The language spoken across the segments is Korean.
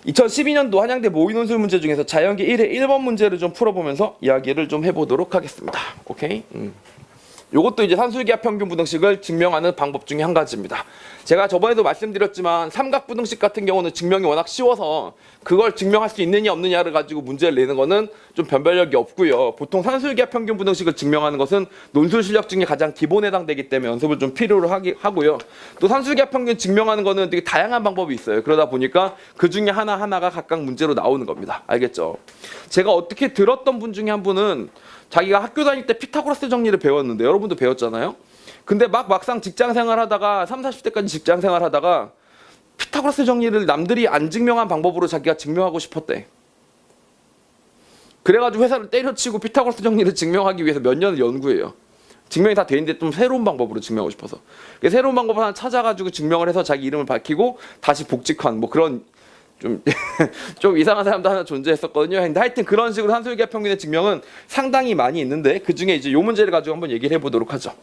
2012년도 한양대 모의논술 문제 중에서 자연계 1회 1번 문제를 좀 풀어보면서 이야기를 좀 해보도록 하겠습니다. 오케이? 요것도 이제 산술기하 평균 부등식을 증명하는 방법 중에 한 가지입니다. 제가 저번에도 말씀드렸지만 삼각 부등식 같은 경우는 증명이 워낙 쉬워서 그걸 증명할 수 있느냐 없느냐를 가지고 문제를 내는 거는 좀 변별력이 없고요. 보통 산술기하 평균 부등식을 증명하는 것은 논술 실력 중에 가장 기본에 해당되기 때문에 연습을 좀 필요로 하고요. 또 산술기하 평균 증명하는 거는 되게 다양한 방법이 있어요. 그러다 보니까 그 중에 하나하나가 각각 문제로 나오는 겁니다. 알겠죠? 제가 어떻게 들었던 분 중에 한 분은 자기가 학교 다닐 때 피타고라스 정리를 배웠는데 여러분도 배웠잖아요. 근데 막상 직장생활 하다가 30, 40대까지 직장생활 하다가 피타고라스 정리를 남들이 안 증명한 방법으로 자기가 증명하고 싶었대. 그래가지고 회사를 때려치고 피타고라스 정리를 증명하기 위해서 몇 년을 연구해요. 증명이 다 돼 있는데 좀 새로운 방법으로 증명하고 싶어서. 새로운 방법을 하나 찾아가지고 증명을 해서 자기 이름을 밝히고 다시 복직한 뭐 그런 좀 이상한 사람도 하나 존재했었거든요. 근데 하여튼 그런 식으로 산술기하 평균의 증명은 상당히 많이 있는데 그 중에 이제 요 문제를 가지고 한번 얘기를 해보도록 하죠.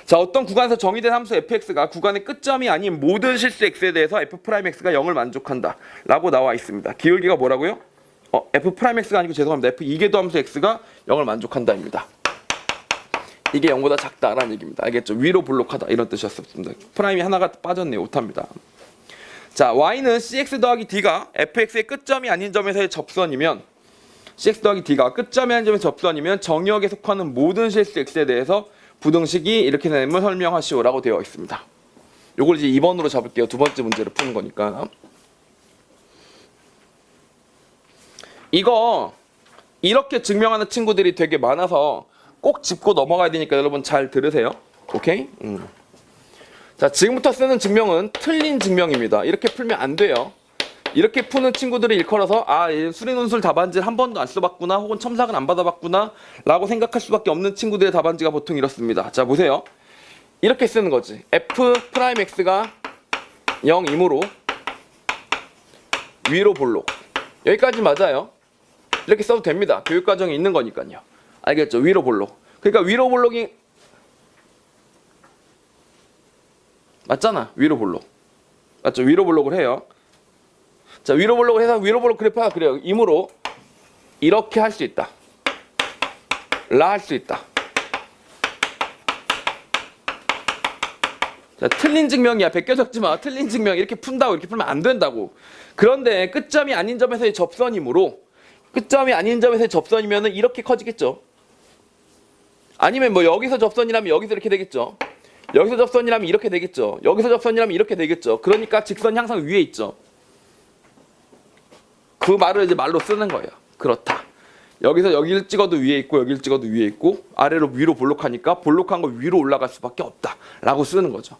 자, 어떤 구간에서 정의된 함수 fx가 구간의 끝점이 아닌 모든 실수 x에 대해서 f'x가 0을 만족한다 라고 나와 있습니다. 기울기가 뭐라고요? f'x가 아니고 죄송합니다. f2궤도 함수 x가 0을 만족한다입니다. 이게 0보다 작다라는 얘기입니다. 알겠죠? 위로 볼록하다 이런 뜻이었습니다. 프라임이 하나가 빠졌네요. 오타입니다. 자, y는 cx 더하기 d가 fx의 끝점이 아닌 점에서의 접선이면 cx 더하기 d가 끝점이 아닌 점에서 접선이면 정의역에 속하는 모든 실수 x에 대해서 부등식이 이렇게 되면 설명하시오라고 되어 있습니다. 요걸 이제 2번으로 잡을게요. 두 번째 문제를 푸는 거니까. 이거 이렇게 증명하는 친구들이 되게 많아서 꼭 짚고 넘어가야 되니까 여러분 잘 들으세요. 오케이? 자, 지금부터 쓰는 증명은 틀린 증명입니다. 이렇게 풀면 안 돼요. 이렇게 푸는 친구들이 일컬어서 수리논술 답안지를 한 번도 안 써봤구나 혹은 첨삭은 안 받아봤구나 라고 생각할 수밖에 없는 친구들의 답안지가 보통 이렇습니다. 자, 보세요. 이렇게 쓰는 거지. f'x가 0이므로 위로 볼록. 여기까지 맞아요. 이렇게 써도 됩니다. 교육과정에 있는 거니까요. 알겠죠? 위로 볼록. 그러니까 위로 볼록이 맞잖아. 위로 볼록. 맞죠? 위로 볼록을 해요. 자, 위로 볼록을 해서 위로 볼록 그래프가 그래요. 이므로 이렇게 할 수 있다. 라 할 수 있다. 자, 틀린 증명이야. 베껴 적지 마. 틀린 증명. 이렇게 푼다고 이렇게 풀면 안 된다고. 그런데 끝점이 아닌 점에서의 접선이므로 끝점이 아닌 점에서의 접선이면은 이렇게 커지겠죠. 아니면 뭐 여기서 접선이라면 여기서 이렇게 되겠죠. 여기서 접선이라면 이렇게 되겠죠. 여기서 접선이라면 이렇게 되겠죠. 그러니까 직선이 항상 위에 있죠. 그 말을 이제 말로 쓰는 거예요. 그렇다. 여기서 여기를 찍어도 위에 있고 여기를 찍어도 위에 있고 아래로 위로 볼록하니까 볼록한 거 위로 올라갈 수밖에 없다 라고 쓰는 거죠.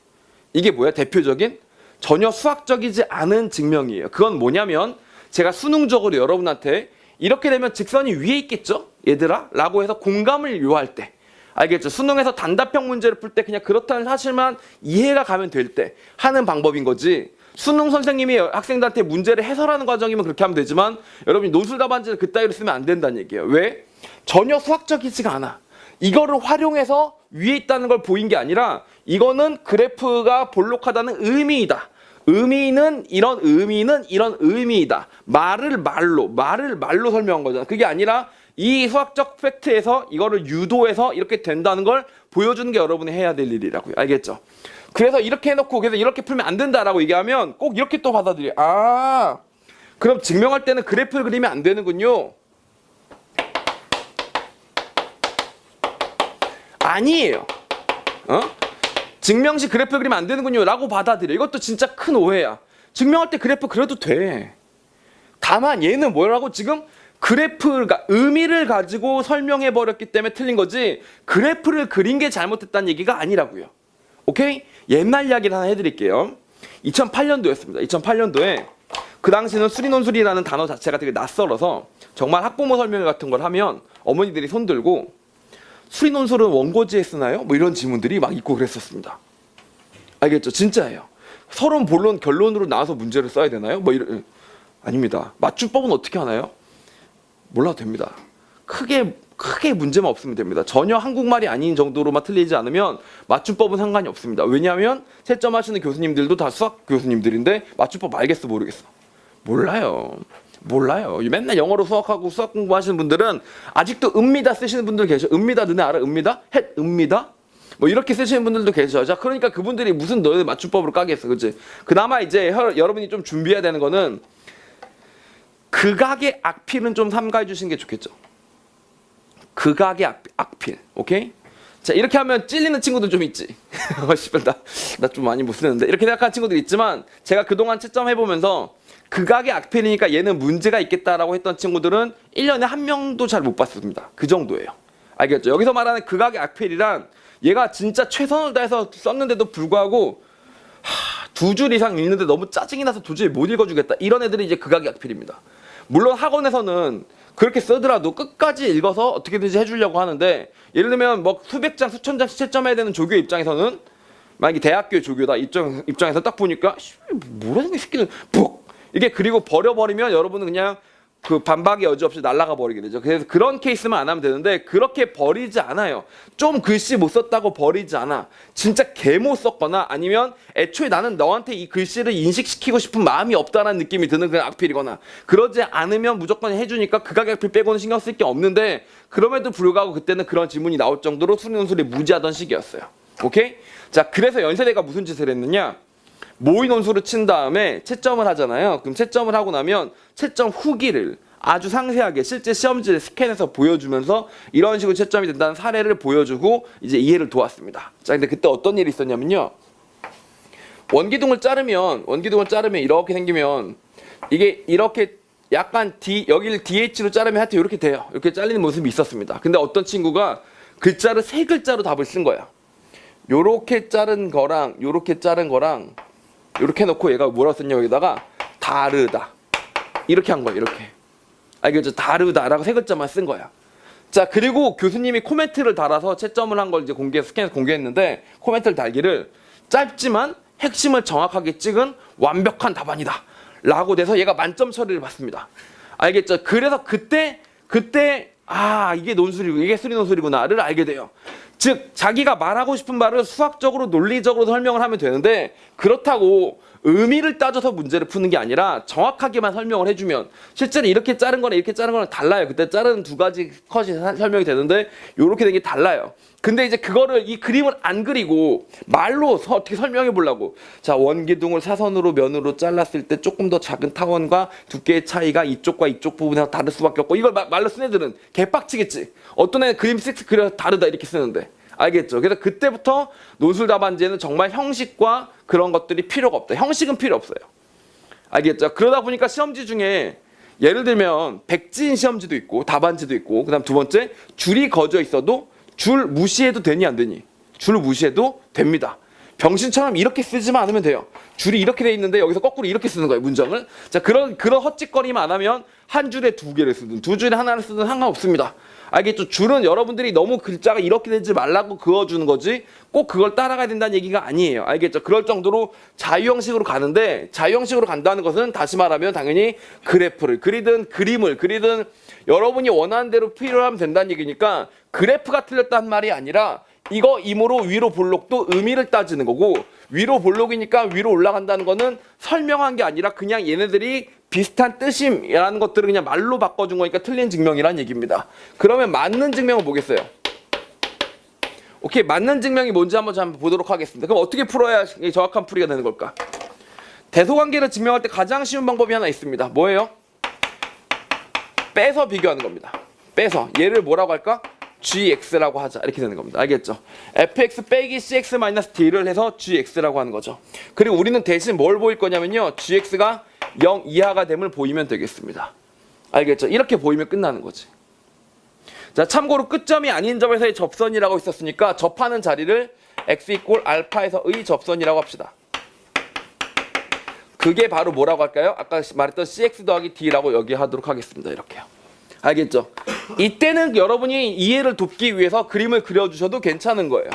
이게 뭐야? 대표적인 전혀 수학적이지 않은 증명이에요. 그건 뭐냐면 제가 수능적으로 여러분한테 이렇게 되면 직선이 위에 있겠죠? 얘들아? 라고 해서 공감을 요할 때 알겠죠? 수능에서 단답형 문제를 풀 때 그냥 그렇다는 사실만 이해가 가면 될 때 하는 방법인 거지. 수능 선생님이 학생들한테 문제를 해설하는 과정이면 그렇게 하면 되지만 여러분이 논술 답안지를 그따위로 쓰면 안 된다는 얘기예요. 왜? 전혀 수학적이지가 않아. 이거를 활용해서 위에 있다는 걸 보인 게 아니라 이거는 그래프가 볼록하다는 의미이다. 의미는 이런 의미이다. 말을 말로 설명한 거잖아. 그게 아니라 이 수학적 팩트에서 이거를 유도해서 이렇게 된다는 걸 보여주는 게 여러분이 해야 될 일이라고요. 알겠죠? 그래서 이렇게 해놓고 그래서 이렇게 풀면 안 된다라고 얘기하면 꼭 이렇게 또 받아들여. 그럼 증명할 때는 그래프를 그리면 안 되는군요. 아니에요. 증명시 그래프를 그리면 안 되는군요 라고 받아들여. 이것도 진짜 큰 오해야. 증명할 때 그래프 그려도 돼. 다만 얘는 뭐라고 지금 그래프가 의미를 가지고 설명해 버렸기 때문에 틀린 거지 그래프를 그린 게 잘못됐다는 얘기가 아니라고요. 오케이? 옛날 이야기를 하나 해드릴게요. 2008년도였습니다. 2008년도에 그 당시는 수리논술이라는 단어 자체가 되게 낯설어서 정말 학부모 설명 같은 걸 하면 어머니들이 손들고 수리논술은 원고지에 쓰나요? 뭐 이런 질문들이 막 있고 그랬었습니다. 알겠죠? 진짜예요. 서론, 본론, 결론으로 나와서 문제를 써야 되나요? 아닙니다. 맞춤법은 어떻게 하나요? 몰라도 됩니다. 크게 문제만 없으면 됩니다. 전혀 한국말이 아닌 정도로만 틀리지 않으면 맞춤법은 상관이 없습니다. 왜냐하면 채점하시는 교수님들도 다 수학 교수님들인데 맞춤법 알겠어 모르겠어. 몰라요. 맨날 영어로 수학하고 수학 공부하시는 분들은 아직도 읍니다 쓰시는 분들 계셔. 읍니다 너네 알아? 읍니다? 헷 읍니다? 뭐 이렇게 쓰시는 분들도 계셔. 자, 그러니까 그분들이 무슨 너네 맞춤법으로 까겠어, 그렇지? 그나마 이제 여러분이 좀 준비해야 되는 거는 극악의 악필은 좀 삼가해 주시는 게 좋겠죠. 극악의 악필, 오케이? 자, 이렇게 하면 찔리는 친구들 좀 있지. 씨발 나 좀 많이 못 쓰는데 이렇게 생각하는 친구들 있지만 제가 그동안 채점해보면서 극악의 악필이니까 얘는 문제가 있겠다라고 했던 친구들은 1년에 한 명도 잘 못 봤습니다. 그 정도예요. 알겠죠? 여기서 말하는 극악의 악필이란 얘가 진짜 최선을 다해서 썼는데도 불구하고 2줄 이상 읽는데 너무 짜증이 나서 도저히 못 읽어주겠다. 이런 애들이 이제 극악의 악필입니다. 물론 학원에서는 그렇게 쓰더라도 끝까지 읽어서 어떻게든지 해주려고 하는데 예를 들면 뭐 수백 장, 수천 장씩 채점해야 되는 조교 입장에서는 만약에 대학교 조교다 입장에서 딱 보니까 뭐라는 게 새끼는 푹 이게 그리고 버려버리면 여러분은 그냥 그 반박의 여지 없이 날아가 버리게 되죠. 그래서 그런 케이스만 안 하면 되는데 그렇게 버리지 않아요. 좀 글씨 못 썼다고 버리지 않아. 진짜 개 못 썼거나 아니면 애초에 나는 너한테 이 글씨를 인식시키고 싶은 마음이 없다는 느낌이 드는 그런 악필이거나 그러지 않으면 무조건 해주니까 극악의 악필 빼고는 신경 쓸 게 없는데 그럼에도 불구하고 그때는 그런 질문이 나올 정도로 수리논술이 무지하던 시기였어요. 오케이? 자, 그래서 연세대가 무슨 짓을 했느냐? 모의 논술을 친 다음에 채점을 하잖아요. 그럼 채점을 하고 나면 채점 후기를 아주 상세하게 실제 시험지를 스캔해서 보여주면서 이런 식으로 채점이 된다는 사례를 보여주고 이제 이해를 도왔습니다. 자, 근데 그때 어떤 일이 있었냐면요. 원기둥을 자르면 이렇게 생기면 이게 이렇게 약간 여기를 DH로 자르면 하여튼 이렇게 돼요. 이렇게 잘리는 모습이 있었습니다. 근데 어떤 친구가 글자를 3글자로 답을 쓴 거야. 요렇게 자른 거랑 요렇게 자른 거랑 이렇게 해놓고 얘가 뭐라고 썼냐 여기다가 다르다 이렇게 한 거야. 이렇게 알겠죠? 다르다라고 3글자만 쓴 거야. 자, 그리고 교수님이 코멘트를 달아서 채점을 한 걸 이제 스캔해서 공개했는데 코멘트를 달기를 짧지만 핵심을 정확하게 찍은 완벽한 답안이다 라고 돼서 얘가 만점 처리를 받습니다. 알겠죠? 그래서 그때 이게 논술이고 이게 수리 논술이구나를 알게 돼요. 즉 자기가 말하고 싶은 말을 수학적으로 논리적으로 설명을 하면 되는데 그렇다고 의미를 따져서 문제를 푸는 게 아니라 정확하게만 설명을 해주면 실제로 이렇게 자른 거랑 이렇게 자른 거랑 달라요. 그때 자른 2가지 컷이 설명이 되는데 이렇게 된 게 달라요. 근데 이제 그거를 이 그림을 안 그리고 말로 어떻게 설명해 보려고 자 원기둥을 사선으로 면으로 잘랐을 때 조금 더 작은 타원과 두께의 차이가 이쪽과 이쪽 부분에서 다를 수밖에 없고 이걸 말로 쓴 애들은 개빡치겠지. 어떤 애는 그림 쓱쓱 그려 다르다 이렇게 쓰는데 알겠죠? 그래서 그때부터 논술 답안지에는 정말 형식과 그런 것들이 필요가 없다. 형식은 필요 없어요. 알겠죠? 그러다 보니까 시험지 중에 예를 들면 백지인 시험지도 있고 답안지도 있고 그다음 두 번째 줄이 거져 있어도 줄 무시해도 되니 안 되니? 줄 무시해도 됩니다. 병신처럼 이렇게 쓰지만 않으면 돼요. 줄이 이렇게 돼 있는데 여기서 거꾸로 이렇게 쓰는 거예요, 문장을. 자, 그런 헛짓거리만 안 하면 한 줄에 2개를 쓰든 2줄에 하나를 쓰든 상관없습니다. 알겠죠? 줄은 여러분들이 너무 글자가 이렇게 되지 말라고 그어주는 거지 꼭 그걸 따라가야 된다는 얘기가 아니에요. 알겠죠? 그럴 정도로 자유형식으로 가는데 자유형식으로 간다는 것은 다시 말하면 당연히 그래프를 그리든 그림을 그리든 여러분이 원하는 대로 필요하면 된다는 얘기니까 그래프가 틀렸다는 말이 아니라 이거 임으로 위로 볼록도 의미를 따지는 거고 위로 볼록이니까 위로 올라간다는 거는 설명한 게 아니라 그냥 얘네들이 비슷한 뜻임이라는 것들을 그냥 말로 바꿔준 거니까 틀린 증명이란 얘기입니다. 그러면 맞는 증명은 뭐겠어요? 오케이, 맞는 증명이 뭔지 한번 보도록 하겠습니다. 그럼 어떻게 풀어야 정확한 풀이가 되는 걸까? 대소관계를 증명할 때 가장 쉬운 방법이 하나 있습니다. 뭐예요? 빼서 비교하는 겁니다. 빼서 얘를 뭐라고 할까? gx라고 하자 이렇게 되는 겁니다. 알겠죠? fx 빼기 cx-d를 해서 gx라고 하는 거죠. 그리고 우리는 대신 뭘 보일 거냐면요. gx가 0 이하가 됨을 보이면 되겠습니다. 알겠죠? 이렇게 보이면 끝나는 거지. 자, 참고로 끝점이 아닌 점에서의 접선이라고 있었으니까 접하는 자리를 x = 알파에서의 접선이라고 합시다. 그게 바로 뭐라고 할까요? 아까 말했던 cx 더하기 d라고 여기 하도록 하겠습니다. 이렇게요. 알겠죠? 이때는 여러분이 이해를 돕기 위해서 그림을 그려주셔도 괜찮은 거예요.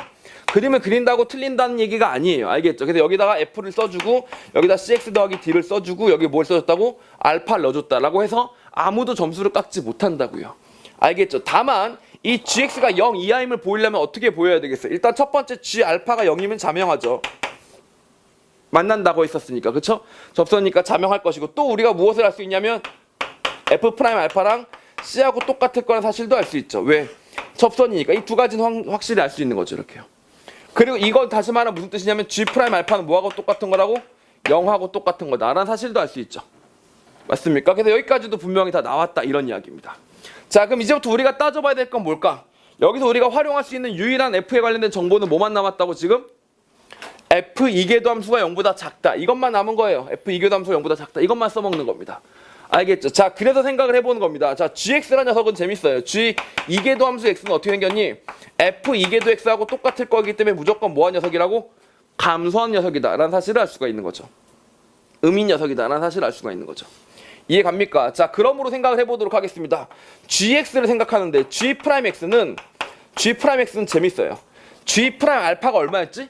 그림을 그린다고 틀린다는 얘기가 아니에요. 알겠죠? 그래서 여기다가 f를 써주고 여기다 cx 더하기 d를 써주고 여기 뭘 써줬다고? 알파를 넣어줬다라고 해서 아무도 점수를 깎지 못한다고요. 알겠죠? 다만 이 gx가 0 이하임을 보이려면 어떻게 보여야 되겠어요? 일단 첫 번째 g 알파가 0이면 자명하죠. 만난다고 했었으니까. 그쵸? 접선이니까 자명할 것이고 또 우리가 무엇을 알 수 있냐면 F 프라임 알파랑 C하고 똑같을 거라는 사실도 알 수 있죠. 왜? 접선이니까 이 두 가지는 확실히 알 수 있는 거죠. 이렇게요. 그리고 이건 다시 말하면 무슨 뜻이냐면 G 프라임 알파는 뭐하고 똑같은 거라고? 0하고 똑같은 거다라는 사실도 알 수 있죠. 맞습니까? 그래서 여기까지도 분명히 다 나왔다 이런 이야기입니다. 자, 그럼 이제부터 우리가 따져봐야 될 건 뭘까? 여기서 우리가 활용할 수 있는 유일한 F에 관련된 정보는 뭐만 남았다고 지금? F 이계도 함수가 0보다 작다. 이것만 남은 거예요. F 이계도 함수가 0보다 작다. 이것만 써먹는 겁니다. 알겠죠? 자, 그래서 생각을 해보는 겁니다. 자, GX라는 녀석은 재밌어요. G 이계도 함수 X는 어떻게 생겼니? F 이계도 X하고 똑같을 거기 때문에 무조건 뭐한 녀석이라고? 감소한 녀석이다 라는 사실을 알 수가 있는 거죠. 음인 녀석이다 라는 사실을 알 수가 있는 거죠. 이해 갑니까? 자, 그러므로 생각을 해보도록 하겠습니다. GX를 생각하는데 G'X는 재밌어요. G' 알파가 얼마였지?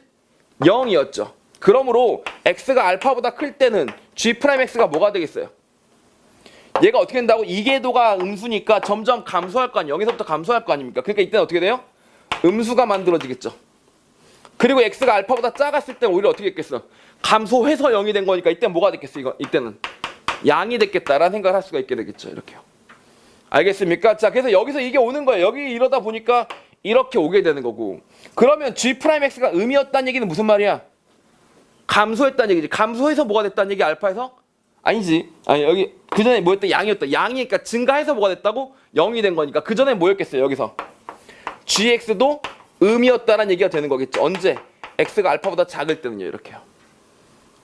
0이었죠. 그러므로 X가 알파보다 클 때는 G'X가 뭐가 되겠어요? 얘가 어떻게 된다고? 이계도가 음수니까 점점 감소할 거 아니에요. 0에서부터 감소할 거 아닙니까? 그러니까 이때는 어떻게 돼요? 음수가 만들어지겠죠. 그리고 X가 알파보다 작았을 때는 오히려 어떻게 됐겠어? 감소해서 0이 된 거니까 이때는 뭐가 됐겠어? 이때는 양이 됐겠다라는 생각을 할 수가 있게 되겠죠. 이렇게요. 알겠습니까? 자, 그래서 여기서 이게 오는 거예요. 여기 이러다 보니까 이렇게 오게 되는 거고. 그러면 G'X가 음이었다는 얘기는 무슨 말이야? 감소했다는 얘기지. 감소해서 뭐가 됐다는 얘기 알파에서? 아니지. 아니, 여기 그 전에 뭐였다? 양이었다. 양이니까 증가해서 뭐가 됐다고? 0이 된 거니까. 그 전에 뭐였겠어요? 여기서 GX도 음이었다라는 얘기가 되는 거겠죠. 언제? X가 알파보다 작을 때는요. 이렇게요.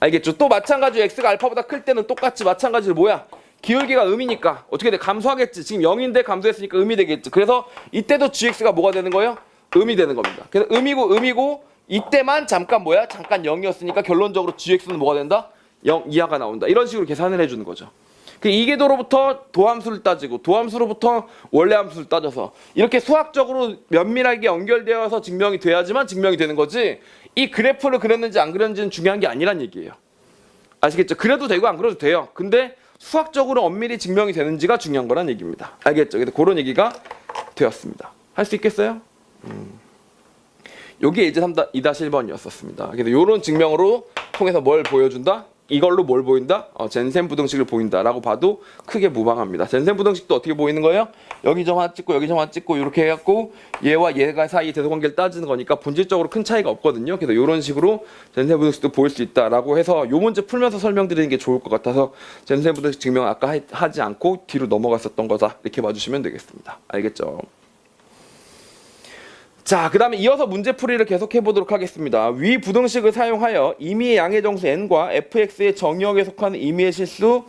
알겠죠? 또 마찬가지로 X가 알파보다 클 때는 똑같이 마찬가지로 뭐야? 기울기가 음이니까 어떻게 돼? 감소하겠지. 지금 0인데 감소했으니까 음이 되겠지. 그래서 이때도 GX가 뭐가 되는 거예요? 음이 되는 겁니다. 그래서 음이고 이때만 잠깐 뭐야? 잠깐 0이었으니까 결론적으로 GX는 뭐가 된다? 0 이하가 나온다. 이런 식으로 계산을 해주는 거죠. 그 이계도로부터 도함수를 따지고 도함수로부터 원래함수를 따져서 이렇게 수학적으로 면밀하게 연결되어서 증명이 돼야지만 증명이 되는 거지. 이 그래프를 그렸는지 안 그렸는지는 중요한 게 아니란 얘기예요. 아시겠죠? 그래도 되고 안 그래도 돼요. 근데 수학적으로 엄밀히 증명이 되는지가 중요한 거란 얘기입니다. 알겠죠? 그래서 그런 얘기가 되었습니다. 할 수 있겠어요? 요게 예제 2-1번이었었습니다. 그래서 이런 증명으로 통해서 뭘 보여준다? 이걸로 뭘 보인다? 젠센 부등식을 보인다라고 봐도 크게 무방합니다. 젠센 부등식도 어떻게 보이는 거예요? 여기 점 하나 찍고 여기 점 하나 찍고 이렇게 해갖고 얘와 얘가 사이 대소관계를 따지는 거니까 본질적으로 큰 차이가 없거든요. 그래서 이런 식으로 젠센 부등식도 보일 수 있다라고 해서 요 문제 풀면서 설명드리는 게 좋을 것 같아서 젠센 부등식 증명 아까 하지 않고 뒤로 넘어갔었던 거다 이렇게 봐주시면 되겠습니다. 알겠죠? 자, 그 다음에 이어서 문제풀이를 계속해 보도록 하겠습니다. 위 부등식을 사용하여 임의의 양의 정수 n과 fx의 정의역에 속하는 임의의 실수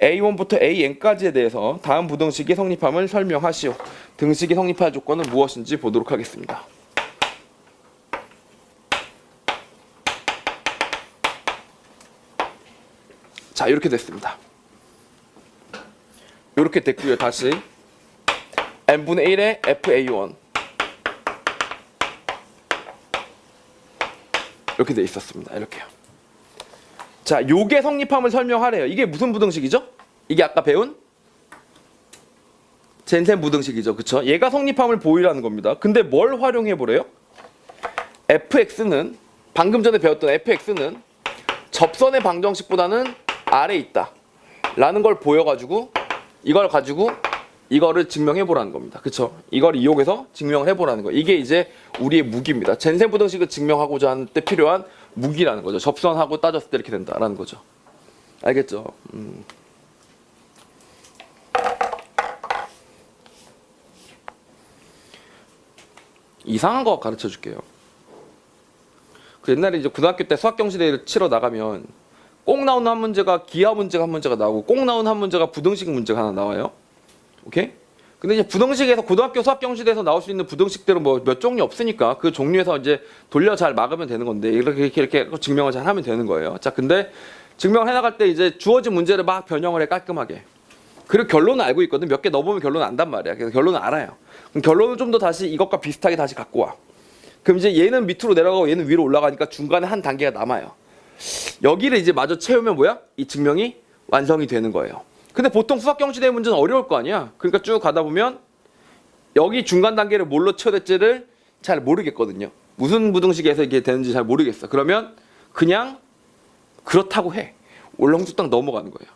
a1부터 an까지에 대해서 다음 부등식이 성립함을 설명하시오. 등식이 성립할 조건은 무엇인지 보도록 하겠습니다. 자, 이렇게 됐습니다. 이렇게 됐고요. 다시 n분의 1의 fa1 이렇게 돼 있었습니다. 이렇게요. 자, 요게 성립함을 설명하래요. 이게 무슨 부등식이죠? 이게 아까 배운 젠센 부등식이죠. 그쵸? 얘가 성립함을 보이라는 겁니다. 근데 뭘 활용해 보래요? fx는 방금 전에 배웠던 fx는 접선의 방정식보다는 아래에 있다 라는 걸 보여가지고 이걸 가지고 이거를 증명해 보라는 겁니다. 그쵸? 이걸 이용해서 증명을 해보라는 거. 이게 이제 우리의 무기입니다. 젠센 부등식을 증명하고자 하는 때 필요한 무기라는 거죠. 접선하고 따졌을 때 이렇게 된다라는 거죠. 알겠죠? 이상한 거 가르쳐 줄게요. 그 옛날에 이제 고등학교 때 수학 경시대회를 치러 나가면 꼭 나오는 한 문제가 기하 문제가 한 문제가 나오고 꼭 나오는 한 문제가 부등식 문제가 하나 나와요. 오케이? 근데 이제 부등식에서 고등학교 수학 경시대에서 나올 수 있는 부등식들은 뭐 몇 종류 없으니까 그 종류에서 이제 돌려 잘 막으면 되는 건데 이렇게 증명을 잘 하면 되는 거예요. 자, 근데 증명을 해나갈 때 이제 주어진 문제를 막 변형을 해 깔끔하게. 그리고 결론은 알고 있거든. 몇 개 넣어보면 결론은 안단 말이야. 그래서 결론은 알아요. 그럼 결론을 좀 더 다시 이것과 비슷하게 다시 갖고 와. 그럼 이제 얘는 밑으로 내려가고 얘는 위로 올라가니까 중간에 한 단계가 남아요. 여기를 이제 마저 채우면 뭐야? 이 증명이 완성이 되는 거예요. 근데 보통 수학 경시대 문제는 어려울 거 아니야. 그러니까 쭉 가다 보면 여기 중간 단계를 뭘로 채워야 될지를 잘 모르겠거든요. 무슨 부등식에서 이게 되는지 잘 모르겠어. 그러면 그냥 그렇다고 해. 원래 홍수딱 넘어가는 거예요.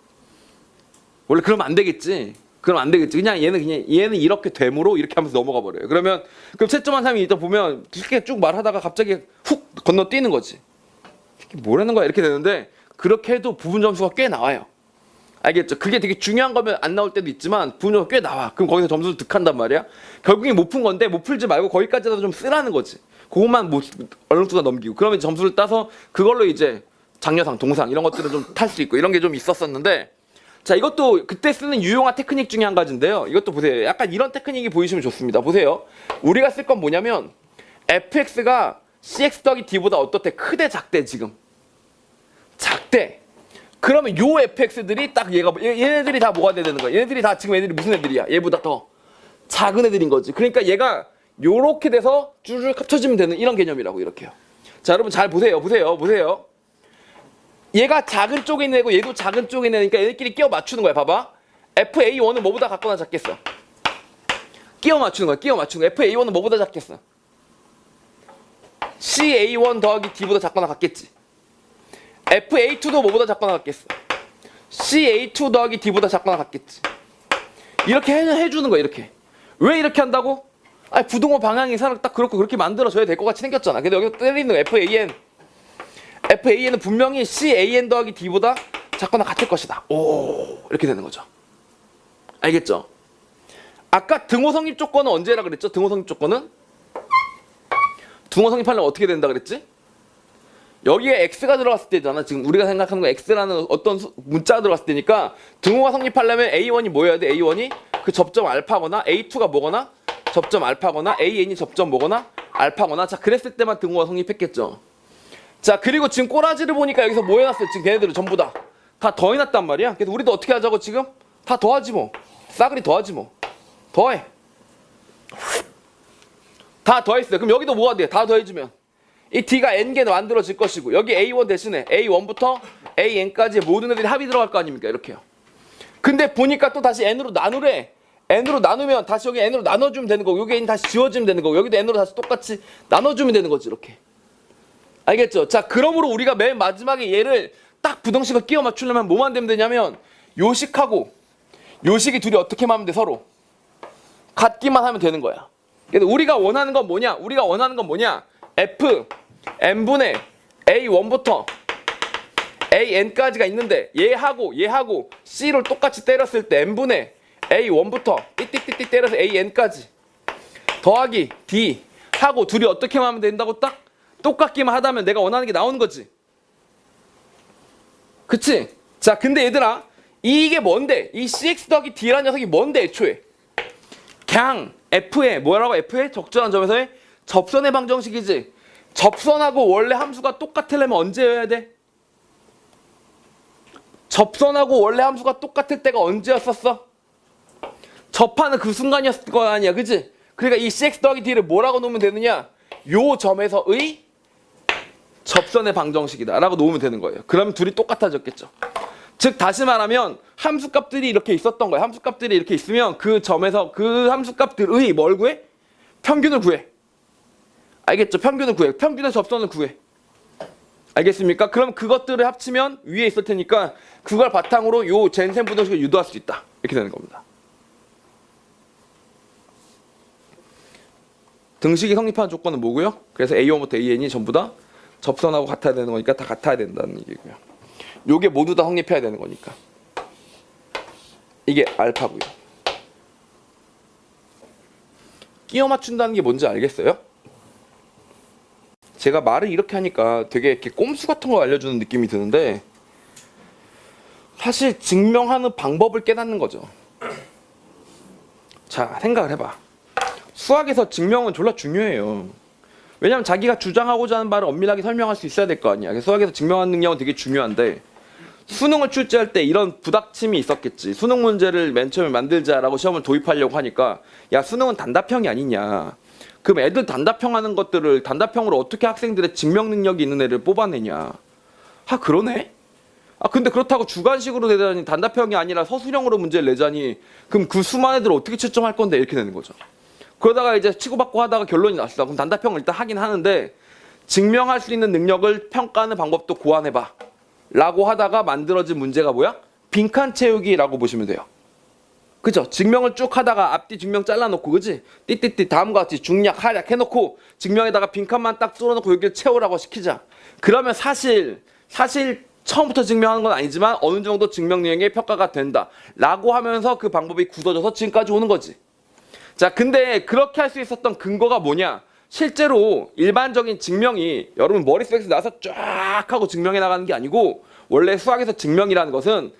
원래 그러면 안 되겠지. 그럼 안 되겠지. 그냥 얘는 이렇게 되므로 이렇게 하면서 넘어가 버려요. 그럼 채점한 사람이 이따 보면 이렇게 쭉 말하다가 갑자기 훅 건너뛰는 거지. 이게 뭐라는 거야 이렇게 되는데 그렇게 해도 부분 점수가 꽤 나와요. 알겠죠? 그게 되게 중요한 거면 안 나올 때도 있지만 부분 점수가 꽤 나와. 그럼 거기서 점수를 득한단 말이야. 결국엔 못 푼 건데 못 풀지 말고 거기까지라도 좀 쓰라는 거지. 그것만 얼렁뚱아 넘기고 그러면 점수를 따서 그걸로 이제 장려상, 동상 이런 것들은 좀 탈 수 있고 이런 게 좀 있었었는데 자 이것도 그때 쓰는 유용한 테크닉 중에 한 가지인데요. 이것도 보세요. 약간 이런 테크닉이 보이시면 좋습니다. 보세요. 우리가 쓸 건 뭐냐면 fx가 cx 더하기 d보다 어떻대? 크대 작대 지금? 작대. 그러면 요 fx들이 딱 얘네들이 다 뭐가 돼야 되는 거야? 얘네들이 다 지금 애들이 무슨 애들이야? 얘보다 더 작은 애들인 거지. 그러니까 얘가 요렇게 돼서 쭈르륵 합쳐지면 되는 이런 개념이라고 이렇게요. 자 여러분 잘 보세요. 보세요. 얘가 작은 쪽에 있는 애고 얘도 작은 쪽에 있는 애니까 얘네끼리 끼워 맞추는 거야. 봐봐. FA1은 뭐보다 같거나 작겠어? 끼워 맞추는 거야. FA1은 뭐보다 작겠어? CA1 더하기 D보다 작거나 같겠지. FA2도 뭐보다 작거나 같겠어? CA2 더하기 D보다 작거나 같겠지. 이렇게 해주는 거야. 이렇게. 왜 이렇게 한다고? 아니 부등호 방향이 사람 딱 그렇게 만들어줘야 될 것 같이 생겼잖아. 근데 여기서 때리는 거 FAN은 분명히 CAN 더하기 D보다 작거나 같을 것이다. 오 이렇게 되는 거죠. 알겠죠? 아까 등호 성립 조건은 언제라 그랬죠? 등호 성립 조건은? 등호 성립하려면 어떻게 된다 그랬지? 여기에 X가 들어갔을 때잖아. 지금 우리가 생각하는 거 X라는 어떤 문자가 들어갔을 때니까 등호가 성립하려면 A1이 뭐여야 돼? A1이 그 접점 알파거나 A2가 뭐거나 접점 알파거나 AN이 접점 뭐거나 알파거나 자 그랬을 때만 등호가 성립했겠죠. 자 그리고 지금 꼬라지를 보니까 여기서 뭐 해놨어요? 지금 걔네들은 전부 다 더해놨단 말이야. 그래서 우리도 어떻게 하자고 지금? 다 더하지 뭐. 싸그리 더하지 뭐. 더해. 다 더했어요. 그럼 여기도 뭐가 돼? 다 더해주면 이 D가 N개 만들어질 것이고 여기 A1 대신에 A1부터 AN까지 모든 애들이 합이 들어갈 거 아닙니까? 이렇게요. 근데 보니까 또 다시 N으로 나누래. N으로 나누면 다시 여기 N으로 나눠주면 되는 거고 여기 N 다시 지워지면 되는 거고 여기도 N으로 다시 똑같이 나눠주면 되는 거지 이렇게. 알겠죠? 자 그러므로 우리가 맨 마지막에 얘를 딱 부등식을 끼워 맞추려면 뭐만 되면 되냐면 요식하고 요식이 둘이 어떻게 하면 돼? 서로 같기만 하면 되는 거야. 그래서 우리가 원하는 건 뭐냐? F n분의 A1부터 AN까지가 있는데 얘하고 C를 똑같이 때렸을 때 n분의 A1부터 띠띠띠띠 때려서 AN까지 더하기 D 하고 둘이 어떻게 하면 된다고 딱 똑같기만 하다면 내가 원하는 게 나오는 거지. 그치? 자 근데 얘들아 이게 뭔데? 이 CX 더하기 D라는 녀석이 뭔데 애초에? 그냥 F의 뭐라고? F의 적절한 점에서의 접선의 방정식이지. 접선하고 원래 함수가 똑같으려면 언제여야 돼? 접선하고 원래 함수가 똑같을 때가 언제였었어? 접하는 그 순간이었을 거 아니야, 그치? 그러니까 이 CX 더하기 D를 뭐라고 놓으면 되느냐? 요 점에서의 접선의 방정식이다 라고 놓으면 되는 거예요. 그러면 둘이 똑같아졌겠죠. 즉 다시 말하면 함수값들이 이렇게 있었던 거야. 함수값들이 이렇게 있으면 그 점에서 그 함수값들의 뭘 구해? 평균을 구해. 알겠죠? 평균을 구해. 평균의 접선을 구해. 알겠습니까? 그럼 그것들을 합치면 위에 있을 테니까 그걸 바탕으로 요 젠센 부등식을 유도할 수 있다. 이렇게 되는 겁니다. 등식이 성립하는 조건은 뭐고요? 그래서 A1부터 AN이 전부 다 접선하고 같아야 되는 거니까 다 같아야 된다는 얘기고요. 요게 모두 다 성립해야 되는 거니까. 이게 알파고요. 끼워 맞춘다는 게 뭔지 알겠어요? 제가 말을 이렇게 하니까 되게 이렇게 꼼수 같은 거 알려주는 느낌이 드는데 사실 증명하는 방법을 깨닫는 거죠. 자, 생각을 해봐. 수학에서 증명은 졸라 중요해요. 왜냐면 자기가 주장하고자 하는 바를 엄밀하게 설명할 수 있어야 될 거 아니야. 그래서 수학에서 증명하는 능력은 되게 중요한데 수능을 출제할 때 이런 부닥침이 있었겠지. 수능 문제를 맨 처음에 만들자라고 시험을 도입하려고 하니까 야 수능은 단답형이 아니냐. 그럼 애들 단답형 하는 것들을 단답형으로 어떻게 학생들의 증명 능력이 있는 애를 뽑아내냐. 아 그러네? 아 근데 그렇다고 주관식으로 내자니 단답형이 아니라 서술형으로 문제를 내자니 그럼 그 수많은 애들을 어떻게 채점할 건데 이렇게 되는 거죠. 그러다가 이제 치고받고 하다가 결론이 났어. 그럼 단답형을 일단 하긴 하는데 증명할 수 있는 능력을 평가하는 방법도 고안해봐. 라고 하다가 만들어진 문제가 뭐야? 빈칸 채우기라고 보시면 돼요. 그죠? 증명을 쭉 하다가 앞뒤 증명 잘라놓고, 그지? 띠띠띠 다음과 같이 중략, 하략 해놓고 증명에다가 빈칸만 딱 뚫어놓고 여기를 채우라고 시키자. 그러면 사실 처음부터 증명하는 건 아니지만 어느 정도 증명 능력의 평가가 된다. 라고 하면서 그 방법이 굳어져서 지금까지 오는 거지. 자, 근데 그렇게 할 수 있었던 근거가 뭐냐? 실제로 일반적인 증명이 여러분 머릿속에서 나서 쫙 하고 증명해 나가는 게 아니고 원래 수학에서 증명이라는 것은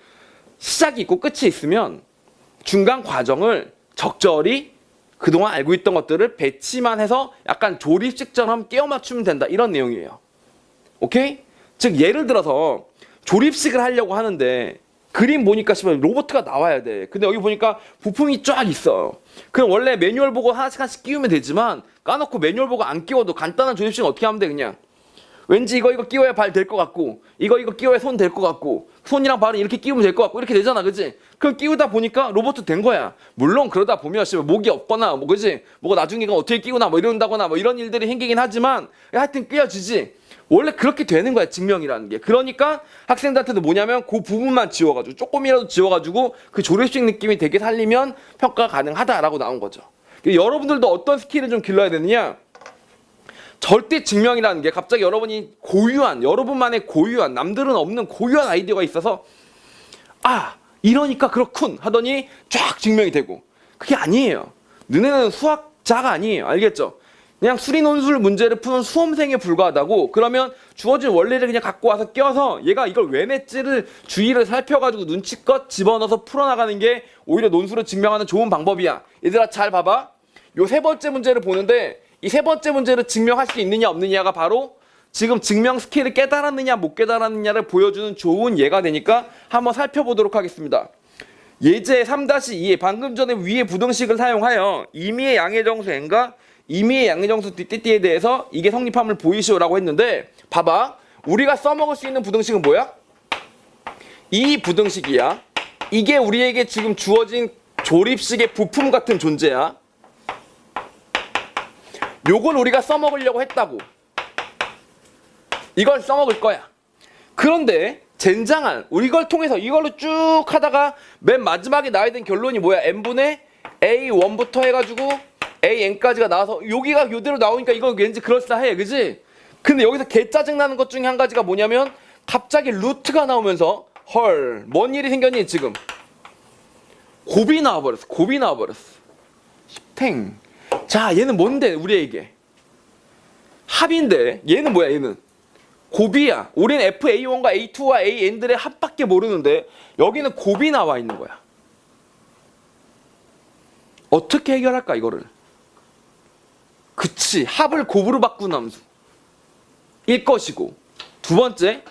시작이 있고 끝이 있으면 중간 과정을 적절히 그동안 알고 있던 것들을 배치만 해서 약간 조립식처럼 끼워 맞추면 된다. 이런 내용이에요. 오케이? 즉 예를 들어서 조립식을 하려고 하는데 그림 보니까 싶으면 로봇가 나와야 돼. 근데 여기 보니까 부품이 쫙 있어. 그럼 원래 매뉴얼 보고 하나씩 끼우면 되지만 까놓고 매뉴얼 보고 안 끼워도 간단한 조립식은 어떻게 하면 돼 그냥. 왠지 이거 끼워야 발 될 것 같고 이거 끼워야 손 될 것 같고 손이랑 발은 이렇게 끼우면 될 것 같고 이렇게 되잖아, 그지? 그럼 끼우다 보니까 로봇도 된 거야. 물론 그러다 보면 목이 없거나 뭐 그지? 뭐가 나중에 어떻게 끼우나 뭐 이런다거나 뭐 이런 일들이 생기긴 하지만 하여튼 끼워지지. 원래 그렇게 되는 거야, 증명이라는 게. 그러니까 학생들한테도 뭐냐면 그 부분만 지워가지고 조금이라도 지워가지고 그 조립식 느낌이 되게 살리면 평가 가능하다라고 나온 거죠. 여러분들도 어떤 스킬을 좀 길러야 되느냐? 절대 증명이라는 게 갑자기 여러분이 고유한, 여러분만의 고유한, 남들은 없는 고유한 아이디어가 있어서 아, 이러니까 그렇군 하더니 쫙 증명이 되고 그게 아니에요. 너네는 수학자가 아니에요. 알겠죠? 그냥 수리논술 문제를 푸는 수험생에 불과하다고. 그러면 주어진 원리를 그냥 갖고 와서 껴서 얘가 이걸 왜 냈지를 주의를 살펴가지고 눈치껏 집어넣어서 풀어나가는 게 오히려 논술을 증명하는 좋은 방법이야. 얘들아 잘 봐봐. 요 세 번째 문제를 보는데 이 세 번째 문제를 증명할 수 있느냐 없느냐가 바로 지금 증명 스킬을 깨달았느냐 못 깨달았느냐를 보여주는 좋은 예가 되니까 한번 살펴보도록 하겠습니다. 예제 3-2에 방금 전에 위의 부등식을 사용하여 임의의 양의정수 n과 임의의 양의정수 띠띠에 대해서 이게 성립함을 보이시오라고 했는데 봐봐. 우리가 써먹을 수 있는 부등식은 뭐야? 이 부등식이야. 이게 우리에게 지금 주어진 조립식의 부품 같은 존재야. 요걸 우리가 써먹으려고 했다고. 이걸 써먹을 거야. 그런데 젠장한 우리 걸 통해서 이걸로 쭉 하다가 맨 마지막에 나와야 된 결론이 뭐야? n분의 a1부터 해가지고 an까지가 나와서 여기가 요대로 나오니까 이거 왠지 그럴싸해, 그지? 근데 여기서 개 짜증나는 것 중에 한 가지가 뭐냐면 갑자기 루트가 나오면서 헐, 뭔 일이 생겼니 지금? 곱이 나와버렸어. 곱이 나와버렸어. 탱. 자, 얘는 뭔데 우리에게? 합인데 얘는 뭐야? 얘는 곱이야. 우린 FA1과 A2와 AN들의 합밖에 모르는데 여기는 곱이 나와 있는 거야. 어떻게 해결할까 이거를? 그치, 합을 곱으로 바꾸는 함수 일 것이고, 두 번째,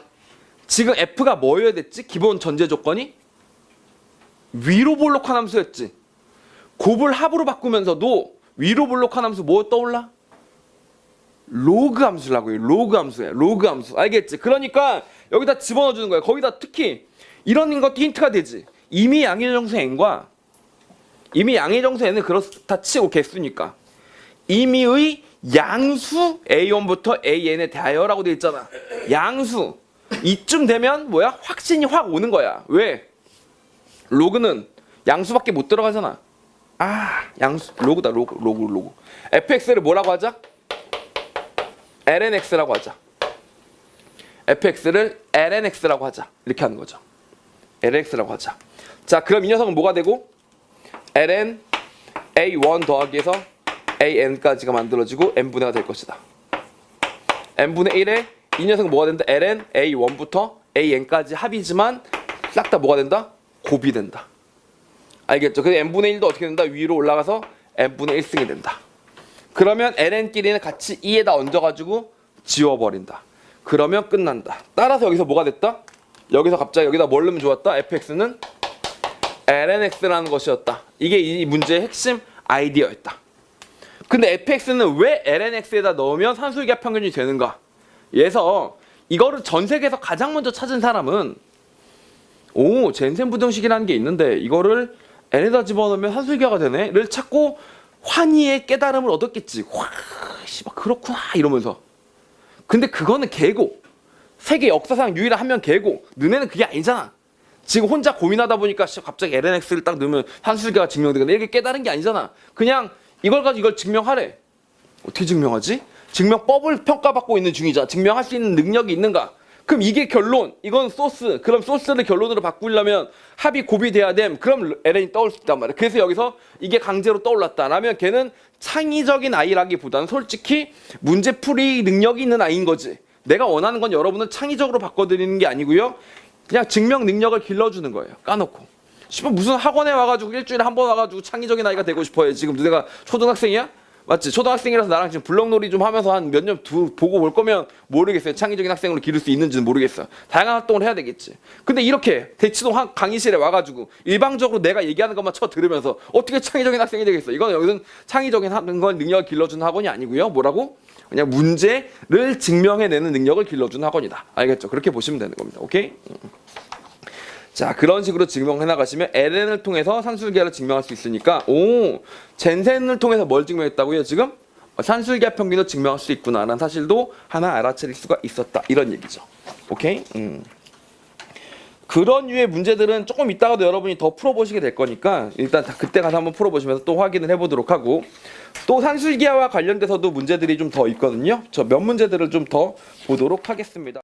지금 F가 뭐여야 됐지? 기본 전제 조건이 위로 볼록한 함수였지. 곱을 합으로 바꾸면서도 위로 볼록한 함수 뭐 떠올라? 로그 함수라고요. 로그 함수야. 로그 함수. 알겠지? 그러니까 여기다 집어넣어 주는 거야. 거기다 특히 이런 것도 힌트가 되지. 이미 양의정수 n과 이미 양의정수 n은 그렇다 치고 개수니까 임의의 양수 A1부터 AN에 대하여라고 되어 있잖아. 양수. 이쯤 되면 뭐야? 확신이 확 오는 거야. 왜? 로그는 양수밖에 못 들어가잖아. 아, 양수. 로그다. 로그. fx를 뭐라고 하자? lnx라고 하자. fx를 lnx라고 하자. 이렇게 하는 거죠. lnx라고 하자. 자, 그럼 이 녀석은 뭐가 되고? ln a1 더하기해서 an까지가 만들어지고 n분의가 될 것이다. n분의 1에 이 녀석은 뭐가 된다? ln a1부터 an까지 합이지만 싹 다 뭐가 된다? 곱이 된다. 알겠죠? 그래서 n분의 1도 어떻게 된다? 위로 올라가서 n분의 1승이 된다. 그러면 ln끼리는 같이 2에다 얹어가지고 지워버린다. 그러면 끝난다. 따라서 여기서 뭐가 됐다? 여기서 갑자기 여기다 뭘 넣으면 좋았다? fx는 lnx라는 것이었다. 이게 이 문제의 핵심 아이디어였다. 근데 fx는 왜 lnx에다 넣으면 산술기하 평균이 되는가? 그래서 이거를 전 세계에서 가장 먼저 찾은 사람은 젠센 부등식이라는 게 있는데 이거를 n에다 집어넣으면 산술기하가 되네? 를 찾고 환희의 깨달음을 얻었겠지. 와, 씨발 그렇구나 이러면서. 근데 그거는 개고 세계 역사상 유일한 한 명 걔고 너네는 그게 아니잖아. 지금 혼자 고민하다 보니까 갑자기 LNX를 딱 넣으면 산술계가 증명되거나 이렇게 깨달은 게 아니잖아. 그냥 이걸 가지고 이걸 증명하래. 어떻게 증명하지? 증명법을 평가받고 있는 중이잖아. 증명할 수 있는 능력이 있는가? 그럼 이게 결론, 이건 소스. 그럼 소스를 결론으로 바꾸려면 합이 곱이돼야 됨. 그럼 LN이 떠올 수 있단 말이야. 그래서 여기서 이게 강제로 떠올랐다라면 걔는 창의적인 아이라기보다는 솔직히 문제풀이 능력이 있는 아이인 거지. 내가 원하는 건 여러분은 창의적으로 바꿔드리는 게 아니고요. 그냥 증명 능력을 길러주는 거예요. 까놓고. 무슨 학원에 와가지고 일주일에 한 번 와가지고 창의적인 아이가 되고 싶어요. 지금 너네가 초등학생이야? 맞지? 초등학생이라서 나랑 지금 블럭놀이 좀 하면서 한 몇 년 보고 올 거면 모르겠어요. 창의적인 학생으로 기를 수 있는지는 모르겠어. 다양한 활동을 해야 되겠지. 근데 이렇게 대치동 강의실에 와가지고 일방적으로 내가 얘기하는 것만 쳐 들으면서 어떻게 창의적인 학생이 되겠어? 이건 여기는 창의적인 건 능력을 길러주는 학원이 아니고요. 뭐라고? 그냥 문제를 증명해내는 능력을 길러주는 학원이다. 알겠죠? 그렇게 보시면 되는 겁니다. 오케이? 자, 그런 식으로 증명해 나가시면 LN을 통해서 산술계를 증명할 수 있으니까 젠센을 통해서 뭘 증명했다고요? 지금 산술계 평균을 증명할 수 있구나라는 사실도 하나 알아차릴 수가 있었다. 이런 얘기죠. 오케이? 그런 류의 문제들은 조금 이따가도 여러분이 더 풀어보시게 될 거니까 일단 그때 가서 한번 풀어보시면서 또 확인을 해보도록 하고, 또 산술계와 관련돼서도 문제들이 좀 더 있거든요. 저 몇 문제들을 좀 더 보도록 하겠습니다.